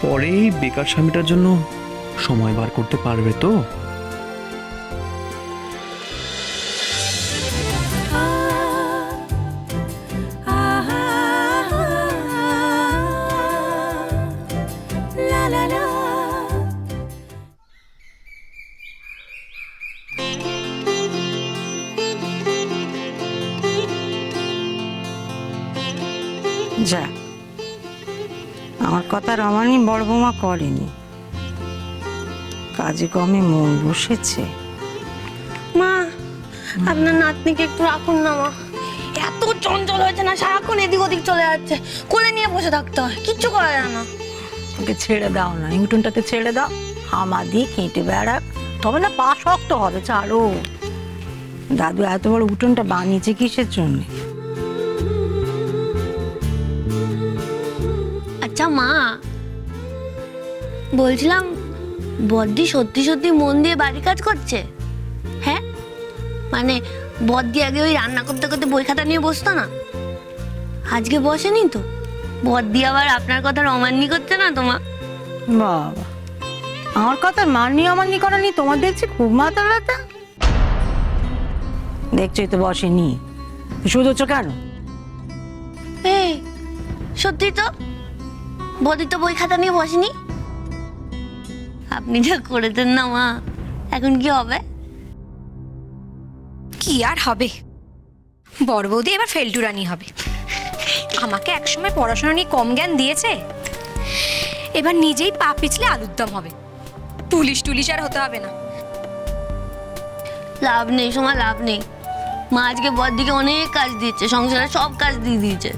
পরে এই বেকার স্বামীটার জন্য সময় বার করতে পারবে তো? যা, আমার কথা রমানি বড় বৌমা করেনি, কাজে কমে মন বসেছে। মা, আপনার নাতনিকে একটু রাখুন না মা। এত চঞ্চল হয়েছে না, সারাক্ষণ এদিক ওদিক চলে যাচ্ছে, কোলে নিয়ে বসে থাকতে হয়, কিচ্ছু করা যায় না। ওকে ছেড়ে দাও না, ইংটুনটাকে ছেড়ে দাও, হামা দিয়ে কেটে বেড়াক, তবে না পা শক্ত হবে। ছাড়ো, দাদু এত বড় উঠোনটা বানিয়েছে কিসের জন্য? আচ্ছা মা, বলছিলাম বদ্দি সত্যি সত্যি মন দিয়ে বাড়ি কাজ করছে? হ্যাঁ, মানে বদ্দি আগে ওই রান্না করতে করতে বই খাতা নিয়ে বসতো না, আজকে বসেনি তো? বদ্দি আবার আপনার কথা অমান্য করছে না তো মা? বাবা, আমার কথা মাননি অমান্য করা নিয়ে তোমার দেখছি খুব মাথা ব্যথা। দেখছোই তো বসেনি, শুধুছো কেন? এই সত্যি তো বদ্দি তো বই খাতা নিয়ে বসেনি। আপনি যা করেছেন না মা, এখন কি হবে? কি আর হবে, বড় বৌদি এবার ফেলটুরানি হবে। আমাকে একসময় পড়াশোনা নিয়ে কম জ্ঞান দিয়েছে, এবার নিজেই পা পিছলে আলুর দম হবে। পুলিশ টুলিশ আর হতে হবে না। লাভ নেই সোমা, লাভ নেই। মা আজকে বদ্দিকে অনেক কাজ দিচ্ছে, সংসারের সব কাজ দিয়ে দিয়েছে।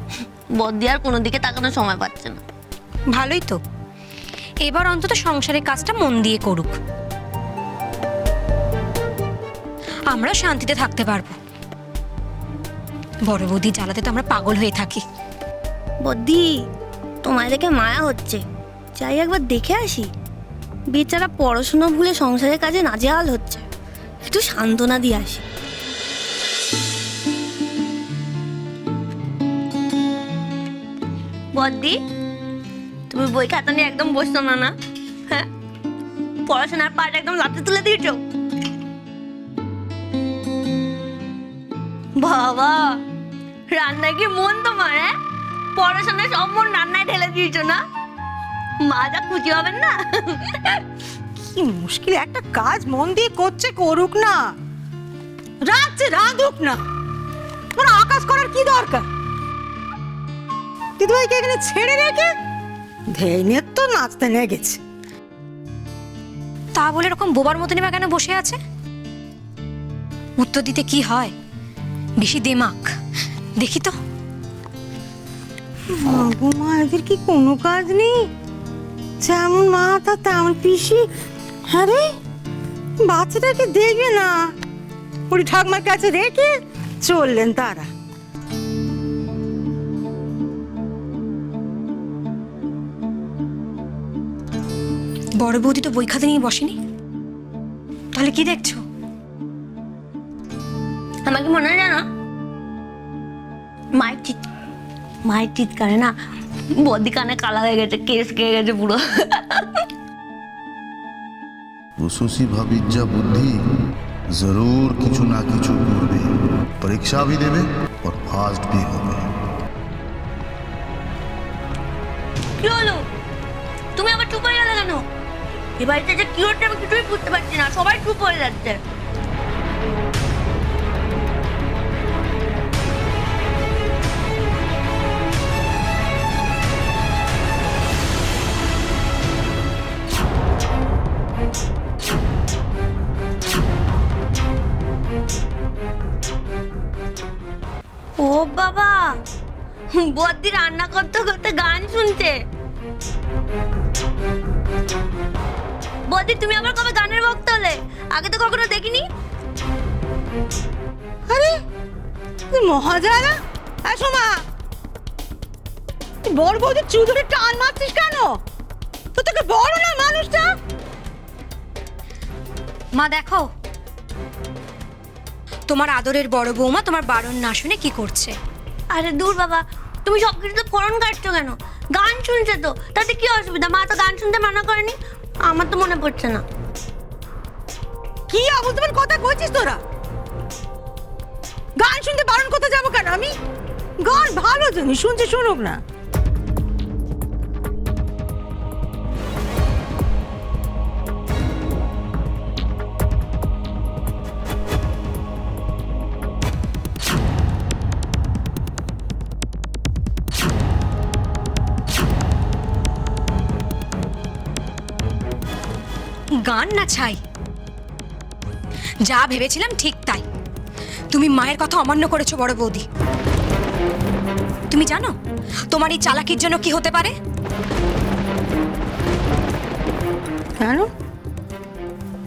বদ্দি আর কোনো দিকে তাকানোর সময় পাচ্ছে না। ভালোই তো, এবার অন্তত সংসারের কাজটা মন দিয়ে করুক, আমরা শান্তিতে থাকতে পারবো। বড় বৌদি জ্বালাতে তো আমরা পাগল হয়ে থাকি। বদ্দি, তোমায় দেখে মায়া হচ্ছে, চাই একবার দেখে আসি। বেচারা পড়াশোনা ভুলে সংসারের কাজে নাজেহাল হচ্ছে, একটু সান্ত্বনা দিয়ে আসি। বদ্দি, তুমি বই খাতা নিয়ে একদম বসতো না না? হ্যাঁ, পড়াশোনার পাট একদম লাতে তুলে দিয়েছ। বাবা, রান্নায় কি মন তোমার? হ্যাঁ, পড়াশোনায় সব মন রান্নায় ঢেলে দিয়েছো না? মা যা খুশি হবেন না। কি মুশকিল, একটা কাজ মন দিয়ে করছে, করুক না, রাঁধছে রাঁধুক না, ওর আকাশ করার কি দরকার? দিদিভাইকে এখানে ছেড়ে রেখে ধেয়ে তো নাচতে নিয়ে গেছে। তা বলে এরকম বোবার মতনই বা কেন বসে আছে? উত্তর দিতে কি হয়, বেশি দেমাক। দেখি তো। মা, এদের কি কোনো কাজ নেই? যেমন মা তা তেমন পিসি। আরে বাচ্চাটাকে দেখবে না, ওই ঠাকমার কাছে রেখে চললেন তারা। বড় বৌদি তো বই খাতা নিয়ে বসেনি, তাহলে কি দেখছো? আমাকে মনে হয় জানো, মায়ের চিৎকারে না বদ্দি কানে কালা হয়ে গেছে, কেস খেয়ে গেছে পুরো। उसूसी भाबिज्जा बुद्धि जरूर किछु ना किछु करबे, परीक्षा भी देवे और फास्ट भी होবে। কি হলো, তুমি আবার চুপ হয়ে গেলে কেন? এ বাড়িতে যে কি হচ্ছে আমি কিছুই বুঝতে পারছি না, সবাই চুপ হয়ে যাচ্ছে। ও বাবা, বদ্দি রান্না করতে করতে গান শুনছে। বদ্দি, তুমি আবার কবে গানের ভক্ত হলে? আগে তো কখনো দেখিনি। আরে মহাজারা, আসো মা। বড় বৌদির চুদুরে টান মারছিস কেন? তো তোকে বড় না মানুষটা? মা দেখো, তোমার আদরের বড় বৌমা তোমার বারণ না শুনে কি করছে। আরে দূর বাবা, তুমি সবকিছুতে ফোড়ন কাটছো কেন? গান শুনছে তো, তাতে কি অসুবিধা? মা তো গান শুনতে মানা করেনি। আমার তো মনে পড়ছে না। কি আবল তাবল কথা কইছিস তোরা? গান শুনতে বারণ করতে যাবো কেন আমি? গান ভালো জিনিস, শুনছে শুনুক না। গান না ছাই, যা ভেবেছিলাম ঠিক তাই। তুমি মায়ের কথা অমান্য করেছো বড় বৌদি। তুমি জানো তোমার এই চালাকির জন্য কি হতে পারে? কেন?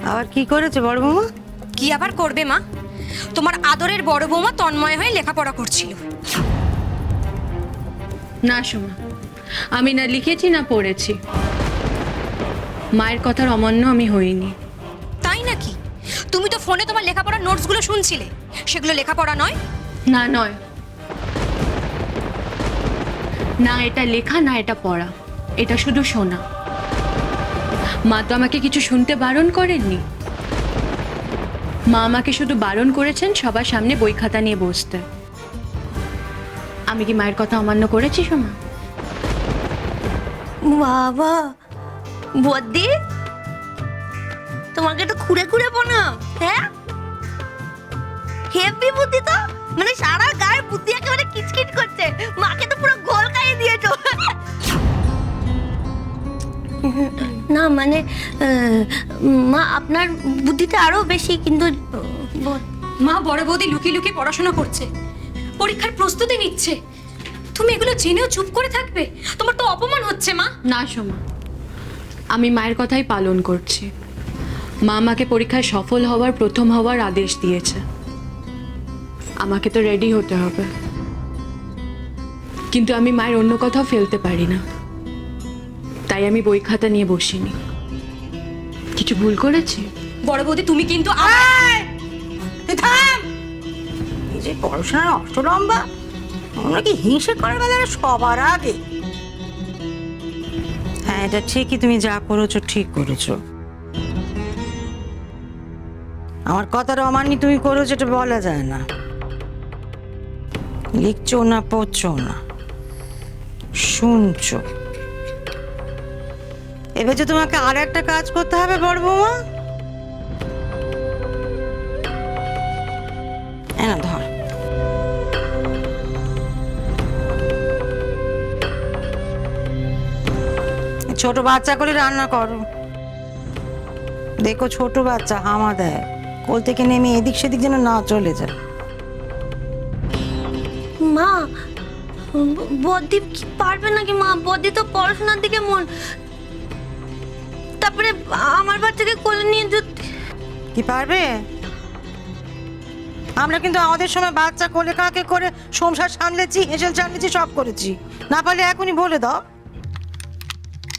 আবার কি করেছে বড় বৌমা? কি আবার করবে মা? তোমার আদরের বড় বৌমা তন্ময় হয়ে লেখাপড়া করছিল। না সোমা, আমি না লিখেছি না পড়েছি। মায়ের কথার অমান্য আমি হইনি। তাই নাকি? তুমি তো ফোনে তোমার লেখাপড়ার নোটসগুলো শুনছিলে, সেগুলো লেখাপড়া নয়? না, নয়। না এটা লেখা, না এটা পড়া, এটা শুধু শোনা। মা তো আমাকে কিছু শুনতে বারণ করেননি। মা আমাকে শুধু বারণ করেছেন সবার সামনে বই খাতা নিয়ে বসতে। আমি কি মায়ের কথা অমান্য করেছি সোমা? বাবা, বদ্দি তোমাকে তো খুঁড়ে খুঁড়ে বানাও। হ্যাঁ, হেভি বুদ্ধি তো, মানে সারা গায়ে বুদ্ধি একেবারে কিচকিচ করছে। মাকে তো পুরো গোল খাইয়ে দিয়েছো। না মানে মা আপনার বুদ্ধিটা আরো বেশি, কিন্তু মা বড় বৌদি লুকিয়ে লুকিয়ে পড়াশোনা করছে, পরীক্ষার প্রস্তুতি নিচ্ছে। তুমি এগুলো জেনেও চুপ করে থাকবে? তোমার তো অপমান হচ্ছে মা। না সোমা, আমি মায়ের কথাই পালন করছি। মা আমাকে পরীক্ষায় সফল হওয়ার, প্রথম হওয়ার আদেশ দিয়েছে। আমাকে তো রেডি হতে হবে, কিন্তু আমি মায়ের অন্য কথাও ফেলতে পারি না। তাই আমি বই খাতা নিয়ে বসিনি। কিছু ভুল করেছি? বড় বৌদি তুমি কিন্তু থাম! এই যে পড়াশোনার অষ্টলম্বা, আমরা কি হিংসে করে বেলায় সবার আগে। হ্যাঁ, এটা ঠিকই, তুমি যা করেছো ঠিক করেছো। আমার কথার অমান্য তুমি করেছো, এটা বলা যায় না। লিখছো না, পড়ছো না, শুনছো। এবার যে তোমাকে আর একটা কাজ করতে হবে বড় বৌমা। না ধর, ছোট বাচ্চা করে রান্না করো। দেখো ছোট বাচ্চা হামা দেয়, কোল থেকে নেমে এদিক সেদিক যেন না চলে যায়। মা বদ্দি কি পারবে নাকি? মা বদ্দি তো পড়াশোনার দিকে মন, তারপরে আমার বাচ্চাকে কোলে নিয়ে কি পারবে? আমরা কিন্তু আমাদের সময় বাচ্চা কোলে কাকে করে সংসার সামলেছি, হেসেল চালিয়েছি, সব করেছি। না পারলে এখনই বলে দাও।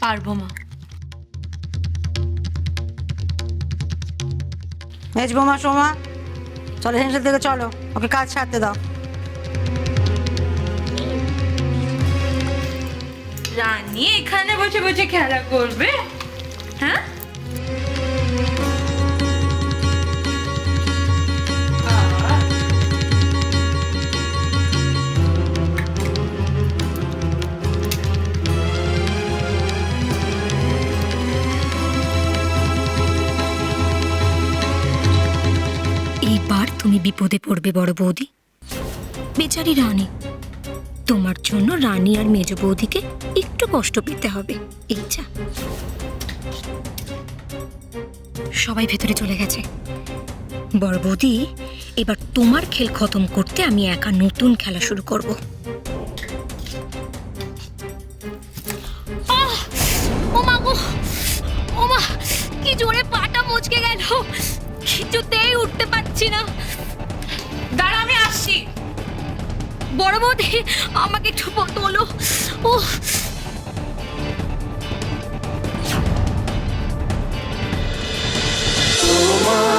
পারবো মা। হেজ বোমা সোমা, চলো হেসেল থেকে চলো, ওকে কাজ ছাড়তে দাও। রানী এখানে বসে বসে খেলা করবে? হ্যাঁ, এইবার তুমি বিপদে পড়বে বড় বৌদি। বেচারি রানী, তোমার জন্য রানী আর মেজ বৌদিকে একটু কষ্ট পেতে হবে। এই যা, সবাই ভেতরে চলে গেছে। বড় বৌদি, এবার তোমার খেল খতম করতে আমি একা নতুন খেলা শুরু করব। ও মা গো, ও মা, কি জোরে পাটা মচকে গেল, কিছুতেই উঠতে পারছি না। দাঁড়া, আমি আসছি। বড় বৌদি, আমাকে একটু তোলো। ও তোমার